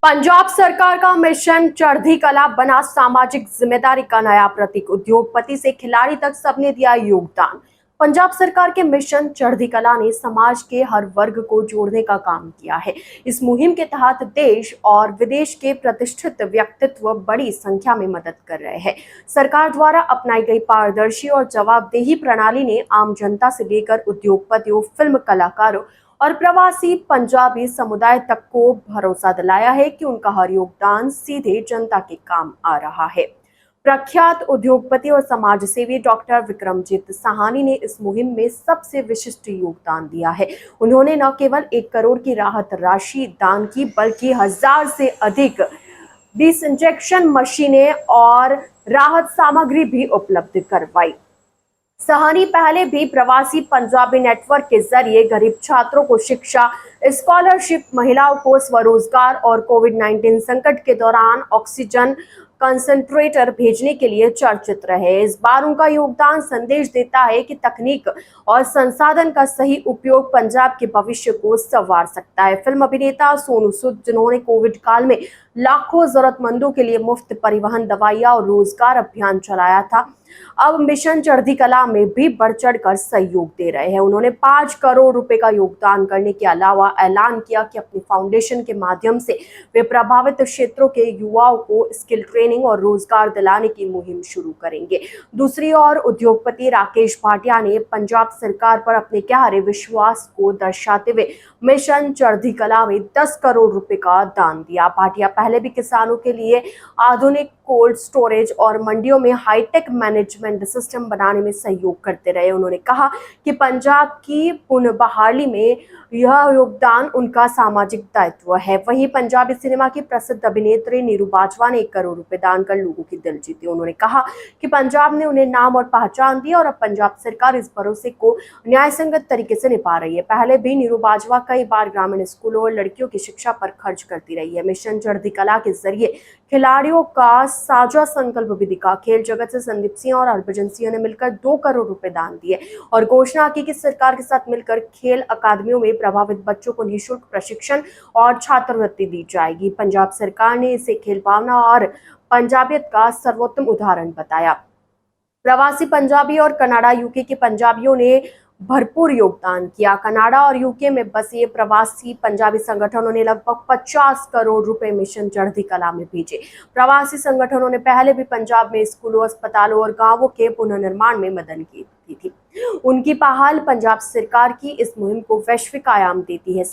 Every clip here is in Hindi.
पंजाब सरकार का मिशन चढ़ती कला बना सामाजिक जिम्मेदारी का नया प्रतीक। उद्योगपति से खिलाड़ी तक सबने दिया योगदान। पंजाब सरकार के मिशन चढ़ती कला ने समाज के हर वर्ग को जोड़ने का काम किया है। इस मुहिम के तहत देश और विदेश के प्रतिष्ठित व्यक्तित्व बड़ी संख्या में मदद कर रहे हैं। सरकार द्वारा अपनाई गई पारदर्शी और जवाबदेही प्रणाली ने आम जनता से लेकर उद्योगपतियों, फिल्म कलाकारों और प्रवासी पंजाबी समुदाय तक को भरोसा दिलाया है कि उनका हर योगदान सीधे जनता के काम आ रहा है। प्रख्यात उद्योगपति और समाज सेवी डॉक्टर विक्रमजीत साहानी ने इस मुहिम में सबसे विशिष्ट योगदान दिया है। उन्होंने न केवल 1 करोड़ की राहत राशि दान की, बल्कि 1000 से अधिक डिसइंजेक्शन मशीनें और राहत सामग्री भी उपलब्ध करवाई। साहानी पहले भी प्रवासी पंजाबी नेटवर्क के जरिए गरीब छात्रों को शिक्षा, स्कॉलरशिप, महिलाओं को स्वरोजगार और कोविड-19 संकट के दौरान ऑक्सीजन कंसंट्रेटर भेजने के लिए चर्चित रहे। इस बार उनका योगदान संदेश देता है कि तकनीक और संसाधन का सही उपयोग पंजाब के भविष्य को संवार सकता है। फिल्म अभिनेता सोनू सूद, जिन्होंने कोविड काल में लाखों जरूरतमंदों के लिए मुफ्त परिवहन, दवाइयां और रोजगार अभियान चलाया था, अब मिशन चढ़ती कला में भी बढ़ चढ़कर सहयोग दे रहे हैं। उन्होंने 5 करोड़ रुपए का योगदान करने के अलावा ऐलान किया कि अपनी फाउंडेशन के माध्यम से वे प्रभावित क्षेत्रों के युवाओं को स्किल ट्रेनिंग और रोजगार दिलाने की मुहिम शुरू करेंगे। दूसरी ओर उद्योगपति राकेश भाटिया ने पंजाब सरकार पर अपने गहरे विश्वास को दर्शाते हुए मिशन चढ़ती कला में 10 करोड़ रुपए का दान दिया। भाटिया पहले भी किसानों के लिए आधुनिक कोल्ड स्टोरेज और मंडियों में हाईटेक मैनेजमेंट सिस्टम बनाने में सहयोग करते रहे। उन्होंने कहा कि पंजाब की पुनर्बहाली में यह योगदान उनका सामाजिक दायित्व है। वहीं पंजाबी सिनेमा की प्रसिद्ध अभिनेत्री नीरू बाजवा ने 1 करोड़ रुपए दान कर लोगों की दिल जीती। उन्होंने कहा कि पंजाब ने उन्हें नाम और पहचान दी और अब पंजाब सरकार इस भरोसे को न्यायसंगत तरीके से निभा रही है। पहले भी नीरू बाजवा कई बार ग्रामीण स्कूलों और लड़कियों की शिक्षा पर खर्च करती रही है। मिशन चढ़ती कला के जरिए खिलाड़ियों का साझा संकल्प भी दिखा। खेल जगत से संदीप सिंह और हरभजन सिंह ने मिलकर 2 करोड़ रुपए दान दिए और घोषणा की कि सरकार के साथ मिलकर खेल अकादमियों में प्रभावित बच्चों को निःशुल्क प्रशिक्षण और छात्रवृत्ति दी जाएगी। पंजाब सरकार ने इसे खेल भावना और पंजाबियत का सर्वोत्तम उदाहरण बताया। प्रवासी पंजाबी और कनाडा, यूके के पंजाबियों ने भरपूर योगदान किया। कनाडा और यूके में बसे प्रवासी पंजाबी संगठनों ने लगभग 50 करोड़ रुपए मिशन चढ़ती कला में भेजे। प्रवासी संगठनों ने पहले भी पंजाब में स्कूलों, अस्पतालों और गांवों के पुनर्निर्माण में मदद की थी। उनकी पहल पंजाब सरकार की इस मुहिम को वैश्विक आयाम देती है।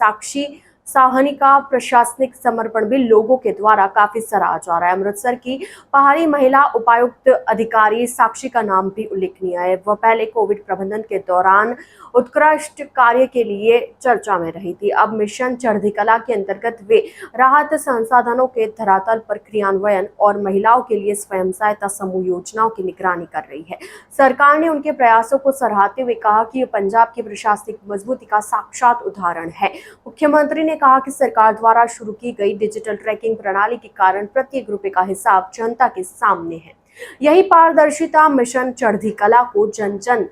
साहनी का प्रशासनिक समर्पण भी लोगों के द्वारा काफी सराहा जा रहा है। अमृतसर की पहाड़ी महिला उपायुक्त अधिकारी साक्षी का नाम भी उल्लेखनीय है। वह पहले कोविड प्रबंधन के दौरान उत्कृष्ट कार्य के लिए चर्चा में रही थी। अब मिशन चढ़ती कला के अंतर्गत वे राहत संसाधनों के धरातल पर क्रियान्वयन और महिलाओं के लिए स्वयं सहायता समूह योजनाओं की निगरानी कर रही है। सरकार ने उनके प्रयासों को सराहते हुए कहा कि यह पंजाब की प्रशासनिक मजबूती का साक्षात उदाहरण है। मुख्यमंत्री ने कहा कि सरकार द्वारा शुरू की गई डिजिटल ट्रैकिंग प्रणाली के कारण प्रत्येक रुपए का हिसाब जनता के सामने है। यही पारदर्शिता मिशन चढ़ती कला को जन जन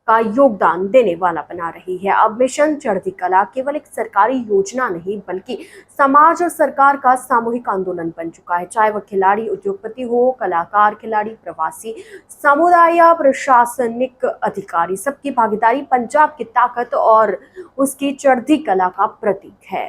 का योगदान देने वाला बना रही है। अब मिशन चढ़ती कला केवल एक सरकारी योजना नहीं, बल्कि समाज और सरकार का सामूहिक आंदोलन बन चुका है। चाहे वह खिलाड़ी, उद्योगपति हो, कलाकार, खिलाड़ी, प्रवासी समुदाय या प्रशासनिक अधिकारी, सबकी भागीदारी पंजाब की ताकत और उसकी चढ़ती कला का प्रतीक है।